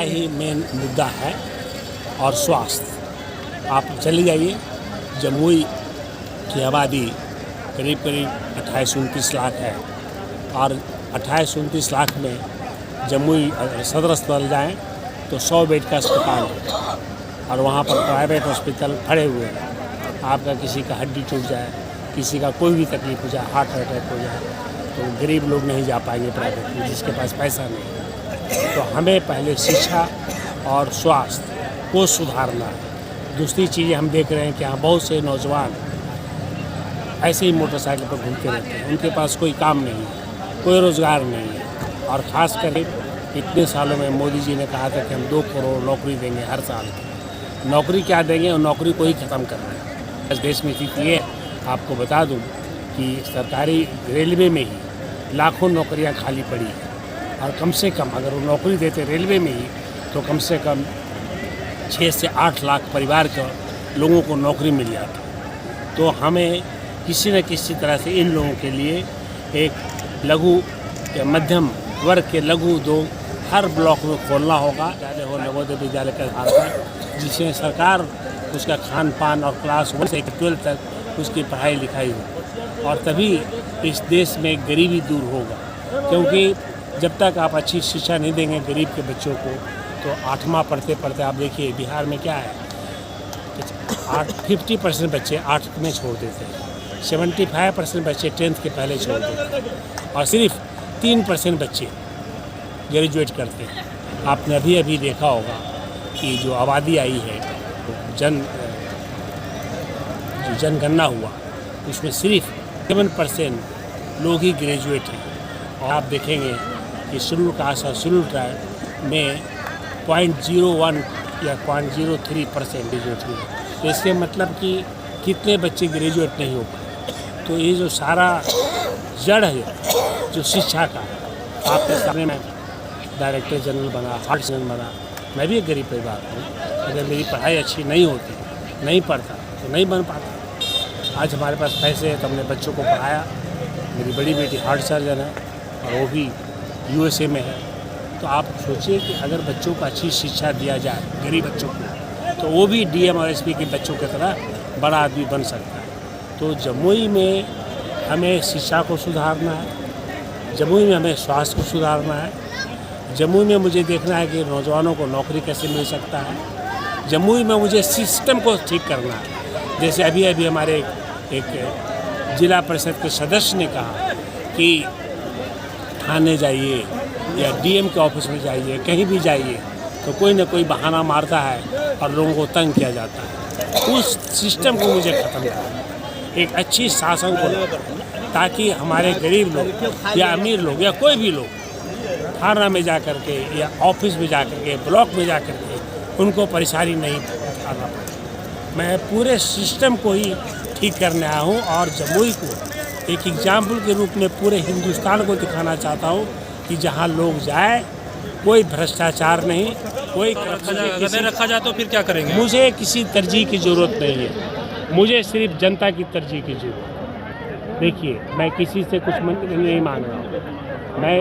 ही main मुद्दा है और स्वास्थ्य। आप चले जाइए, जमुई की आबादी करीब 28-29 लाख है और 28-29 लाख में जमुई सदर अस्पताल जाएँ तो 100 बेड का अस्पताल है और वहाँ पर प्राइवेट हॉस्पिटल खड़े हुए हैं। आपका किसी का हड्डी टूट जाए, किसी का कोई भी तकलीफ हो जाए, हार्ट अटैक हो जाए, तो गरीब लोग नहीं जा पाएंगे प्राइवेट में, जिसके पास पैसा नहीं। तो हमें पहले शिक्षा और स्वास्थ्य को सुधारना है। दूसरी चीज़ें हम देख रहे हैं कि यहाँ बहुत से नौजवान ऐसे ही मोटरसाइकिल पर घूमते रहते हैं, उनके पास कोई काम नहीं है, कोई रोज़गार नहीं है। और ख़ास कर इतने सालों में मोदी जी ने कहा था कि हम 2 करोड़ नौकरी देंगे हर साल। नौकरी क्या देंगे, और नौकरी को ही ख़त्म करना है। इस देश में स्थिति ये, आपको बता दूं कि सरकारी रेलवे में ही लाखों नौकरियां खाली पड़ी हैं और कम से कम अगर वो नौकरी देते रेलवे में ही तो कम से कम 6 से 8 लाख परिवार के लोगों को नौकरी मिल जाती। तो हमें किसी न किसी तरह से इन लोगों के लिए एक लघु या मध्यम वर्ग के लघु उद्योग हर ब्लॉक में खोलना होगा। विद्यालय हो, नवोदय विद्यालय के आधार पर, जिसमें सरकार उसका खान पान और क्लास 1 से 12 तक उसकी पढ़ाई लिखाई हो, और तभी इस देश में गरीबी दूर होगा। क्योंकि जब तक आप अच्छी शिक्षा नहीं देंगे गरीब के बच्चों को, तो 8वां पढ़ते पढ़ते आप देखिए बिहार में क्या है, 50% बच्चे 8 में छोड़ देते हैं, 75% बच्चे 10th के पहले छोड़ देते हैं और सिर्फ 3% बच्चे ग्रेजुएट करते हैं। आपने अभी देखा होगा कि जो आबादी आई है, जो जनगणना हुआ, उसमें सिर्फ 7% लोग ही ग्रेजुएट हैं। और आप देखेंगे कि शेड्यूल कास्ट और शेड्यूल ट्राइब में 0.01 या 0.03% ग्रेजुएट हुए। तो इसके मतलब कि कितने बच्चे ग्रेजुएट नहीं हो पाए। तो ये जो सारा जड़ है जो शिक्षा का, आपके सामने मैं डायरेक्टर जनरल बना, हार्ट सर्जन बना, मैं भी एक गरीब परिवार हूँ। अगर मेरी पढ़ाई अच्छी नहीं होती, नहीं पढ़ता, तो नहीं बन पाता। आज हमारे पास पैसे हैं तो हमने बच्चों को पढ़ाया। मेरी बड़ी बेटी हार्ट सर्जन है और वो भी USA में है। तो आप सोचिए कि अगर बच्चों को अच्छी शिक्षा दिया जाए, गरीब बच्चों को, तो वो भी DM और SP के बच्चों की तरह बड़ा आदमी बन सकता है। तो जमुई में हमें शिक्षा को सुधारना है, जमुई में हमें स्वास्थ्य को सुधारना है, जमुई में मुझे देखना है कि नौजवानों को नौकरी कैसे मिल सकता है, जमुई में मुझे सिस्टम को ठीक करना है। जैसे अभी हमारे एक जिला परिषद के सदस्य ने कहा कि थाने जाइए या DM के ऑफिस में जाइए, कहीं भी जाइए तो कोई ना कोई बहाना मारता है और लोगों को तंग किया जाता है। उस सिस्टम को मुझे ख़त्म करना है, एक अच्छी शासन को, ताकि हमारे गरीब लोग या अमीर लोग या कोई भी लोग थाना में जा कर के या ऑफिस में जा कर के, ब्लॉक में जा कर के उनको परेशानी नहीं उठाना पड़े। मैं पूरे सिस्टम को ही ठीक करने आया हूँ और जमुई को एक एग्जाम्पल के रूप में पूरे हिंदुस्तान को दिखाना चाहता हूँ कि जहाँ लोग जाए कोई भ्रष्टाचार नहीं, कोई रखा जाए तो फिर क्या करेंगे? मुझे किसी तरजीह की ज़रूरत नहीं है, मुझे सिर्फ जनता की तरजीह की ज़रूरत है। देखिए, मैं किसी से कुछ नहीं मांग रहा हूँ। मैं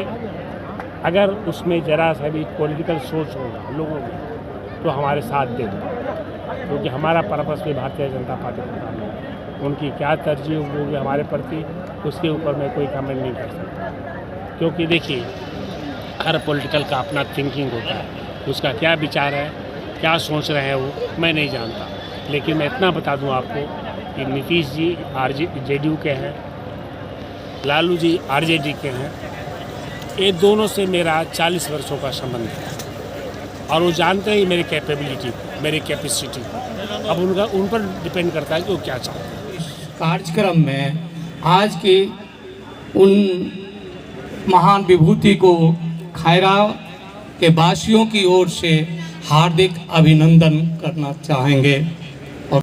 अगर उसमें ज़रा सा भी पॉलिटिकल सोच होगा लोगों में तो हमारे साथ दे दो, क्योंकि हमारा पर्पस भी भारतीय जनता पार्टी का काम है। उनकी क्या तरजीह होगी हमारे प्रति, उसके ऊपर मैं कोई कमेंट नहीं कर सकता। क्योंकि देखिए, हर पॉलिटिकल का अपना थिंकिंग होता है, उसका क्या विचार है, क्या सोच रहे हैं वो मैं नहीं जानता। लेकिन मैं इतना बता दूं आपको कि नीतीश जी JDU के हैं, लालू जी RJD के हैं। ये दोनों से मेरा 40 वर्षों का संबंध है और वो जानते हैं मेरी कैपेबिलिटी, मेरी कैपेसिटी। अब उन पर डिपेंड करता है कि वो क्या चाहते हैं। कार्यक्रम में आज की उन महान विभूति को खैरा के वासियों की ओर से हार्दिक अभिनंदन करना चाहेंगे।